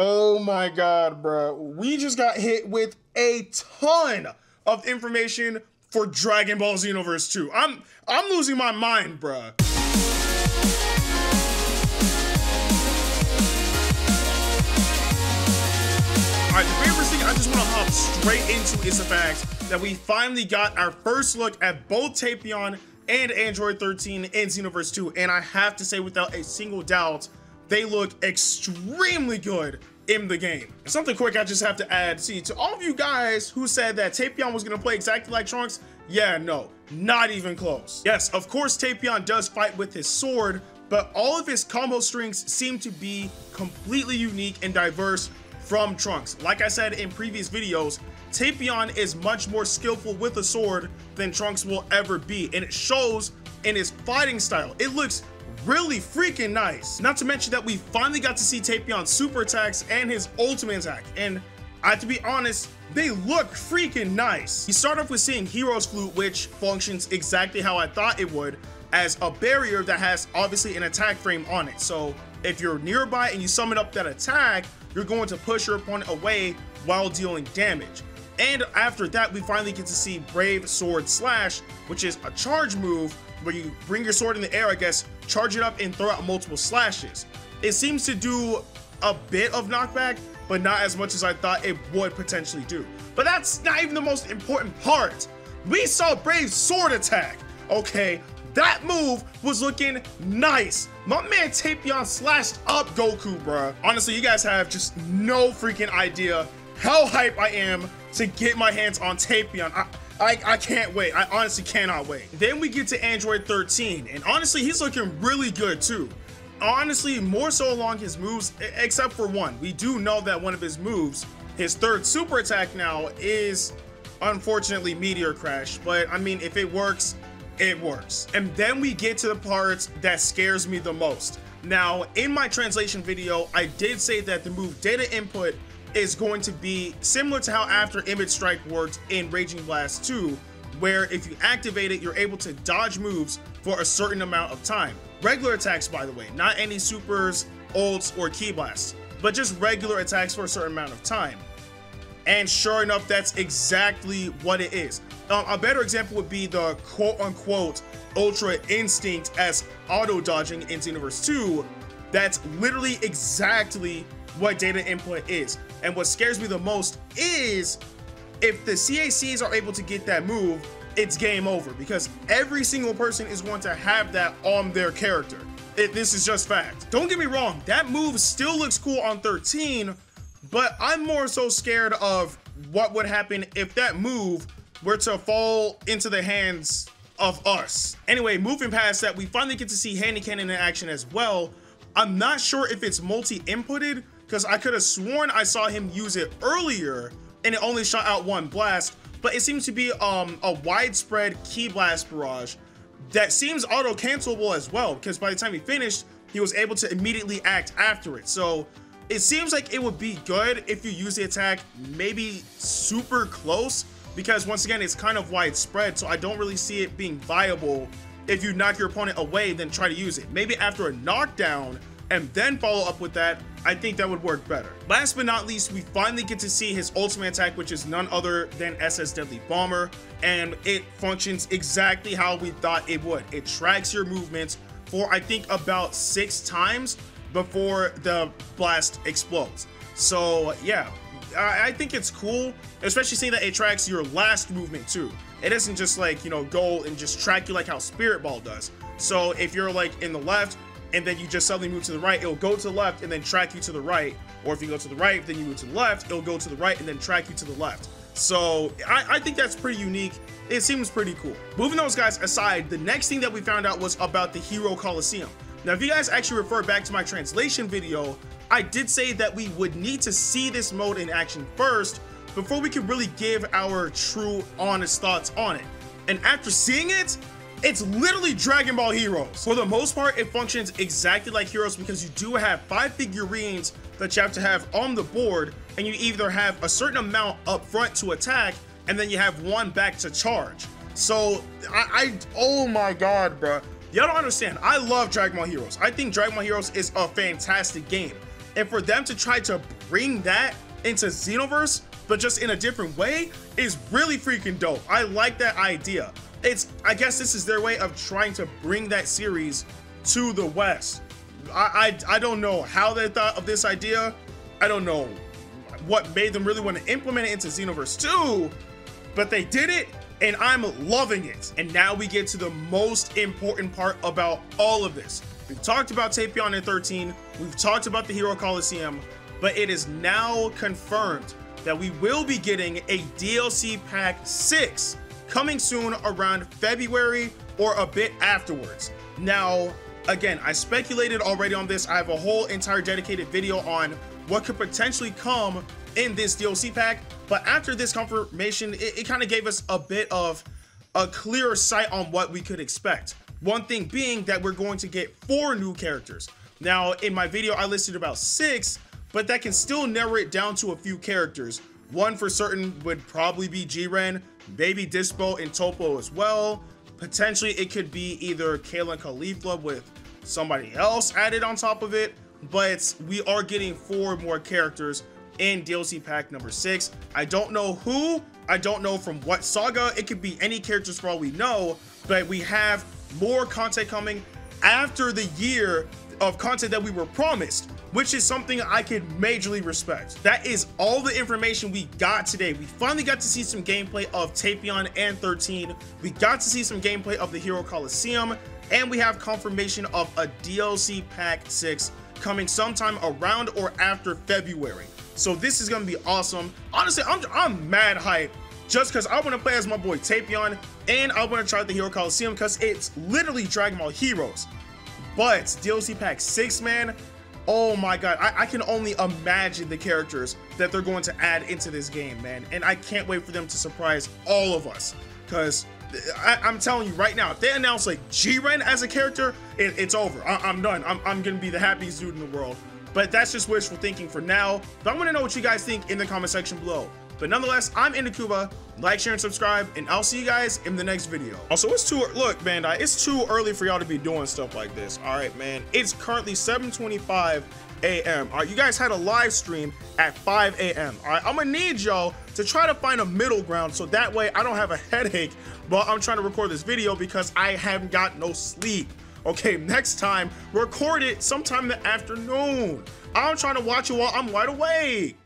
Oh my god, bro. We just got hit with a ton of information for Dragon Ball Xenoverse 2. I'm losing my mind, bro. Alright, the very first thing I just want to hop straight into is the fact that we finally got our first look at both Tapion and Android 13 in Xenoverse 2, and I have to say without a single doubt, they look extremely good in the game. And something quick I just have to add, see, to all of you guys who said that Tapion was gonna play exactly like Trunks, yeah, no, not even close. Yes, of course Tapion does fight with his sword, but all of his combo strings seem to be completely unique and diverse from Trunks. Like I said in previous videos, Tapion is much more skillful with a sword than Trunks will ever be, and it shows in his fighting style. It looks really freaking nice. Not to mention that we finally got to see Tapion's super attacks and his ultimate attack, and I have to be honest, they look freaking nice. You start off with seeing Hero's Flute, which functions exactly how I thought it would, as a barrier that has obviously an attack frame on it. So if you're nearby and you summon up that attack, you're going to push your opponent away while dealing damage. And after that, we finally get to see Brave Sword Slash, which is a charge move where you bring your sword in the air, I guess, charge it up and throw out multiple slashes. It seems to do a bit of knockback, but not as much as I thought it would potentially do. But that's not even the most important part. We saw Brave Sword Attack, okay? That move was looking nice. My man Tapion slashed up Goku, bruh. Honestly, you guys have just no freaking idea how hype I am to get my hands on Tapion. I can't wait. I honestly cannot wait. Then we get to Android 13, and honestly, he's looking really good too. Honestly, more so along his moves, except for one. We do know that one of his moves, his third super attack now, is unfortunately Meteor Crash. But I mean, if it works, it works. And then we get to the part that scares me the most. Now, in my translation video, I did say that the move Data Input is going to be similar to how After Image Strike worked in Raging Blast 2, where if you activate it, you're able to dodge moves for a certain amount of time. Regular attacks, by the way, not any supers, ults, or key blasts, but just regular attacks for a certain amount of time. And sure enough, that's exactly what it is. A better example would be the quote-unquote Ultra Instinct as auto-dodging in Xenoverse 2. That's literally exactly what Data Input is. And what scares me the most is if the CACs are able to get that move, it's game over, because every single person is going to have that on their character. This is just fact. Don't get me wrong, that move still looks cool on 13, but I'm more so scared of what would happen if that move were to fall into the hands of us. Anyway, moving past that, we finally get to see Handy Cannon in action as well. I'm not sure if it's multi-inputted, because I could have sworn I saw him use it earlier and it only shot out one blast, but it seems to be a widespread key blast barrage that seems auto-cancelable as well, because by the time he finished, he was able to immediately act after it. So it seems like it would be good if you use the attack maybe super close, because once again, it's kind of widespread, so I don't really see it being viable if you knock your opponent away, then try to use it. Maybe after a knockdown, and then follow up with that, I think that would work better. Last but not least, we finally get to see his ultimate attack, which is none other than SS Deadly Bomber, and it functions exactly how we thought it would. It tracks your movements for, I think, about 6 times before the blast explodes. So yeah, I think it's cool, especially seeing that it tracks your last movement too. It isn't just like, you know, go and just track you like how Spirit Ball does. So if you're like in the left, and then you just suddenly move to the right, it'll go to the left and then track you to the right. Or if you go to the right, then you move to the left, it'll go to the right and then track you to the left. So I think that's pretty unique. It seems pretty cool. Moving those guys aside, the next thing that we found out was about the Hero Coliseum. Now, if you guys actually refer back to my translation video, I did say that we would need to see this mode in action first before we could really give our true, honest thoughts on it. And after seeing it, it's literally Dragon Ball Heroes. For the most part, it functions exactly like Heroes, because you do have 5 figurines that you have to have on the board, and you either have a certain amount up front to attack, and then you have one back to charge. So oh my god, bro. Y'all don't understand. I love Dragon Ball Heroes. I think Dragon Ball Heroes is a fantastic game. And for them to try to bring that into Xenoverse, but just in a different way, is really freaking dope. I like that idea. I guess this is their way of trying to bring that series to the West. I don't know how they thought of this idea. I don't know what made them really want to implement it into Xenoverse 2, but they did it, and I'm loving it. And now we get to the most important part about all of this. We've talked about Tapion in 13, we've talked about the Hero Coliseum, but it is now confirmed that we will be getting a DLC Pack 6 coming soon around February or a bit afterwards. Now, again, I speculated already on this. I have a whole entire dedicated video on what could potentially come in this DLC pack, but after this confirmation, it kind of gave us a bit of a clearer sight on what we could expect. One thing being that we're going to get 4 new characters. Now, in my video, I listed about 6, but that can still narrow it down to a few characters. One for certain would probably be Jiren, maybe Dispo and Topo as well. Potentially, it could be either Kayla and Caulifla with somebody else added on top of it, but we are getting 4 more characters in DLC pack number 6. I don't know who, I don't know from what saga. It could be any characters for all we know, but we have more content coming after the year of content that we were promised, which is something I could majorly respect. That is all the information we got today. We finally got to see some gameplay of Tapion and 13. We got to see some gameplay of the Hero Coliseum, and we have confirmation of a DLC Pack 6 coming sometime around or after February. So this is gonna be awesome. Honestly, I'm mad hype just because I want to play as my boy Tapion, and I want to try the Hero Coliseum because it's literally Dragon Ball Heroes. But DLC Pack 6, man, oh my god, I can only imagine the characters that they're going to add into this game, man. And I can't wait for them to surprise all of us, because I'm telling you right now, if they announce like Jiren as a character, it's over. I'm done. I'm gonna be the happiest dude in the world. But that's just wishful thinking for now. But I want to know what you guys think in the comment section below. But nonetheless, I'm Ndukauba. Like, share, and subscribe, and I'll see you guys in the next video. Also, look, Bandai, it's too early for y'all to be doing stuff like this. All right, man. It's currently 7:25 a.m. All right, you guys had a live stream at 5 a.m. All right, I'm gonna need y'all to try to find a middle ground so that way I don't have a headache while I'm trying to record this video because I haven't got no sleep. Okay, next time, record it sometime in the afternoon. I'm trying to watch it while I'm wide awake.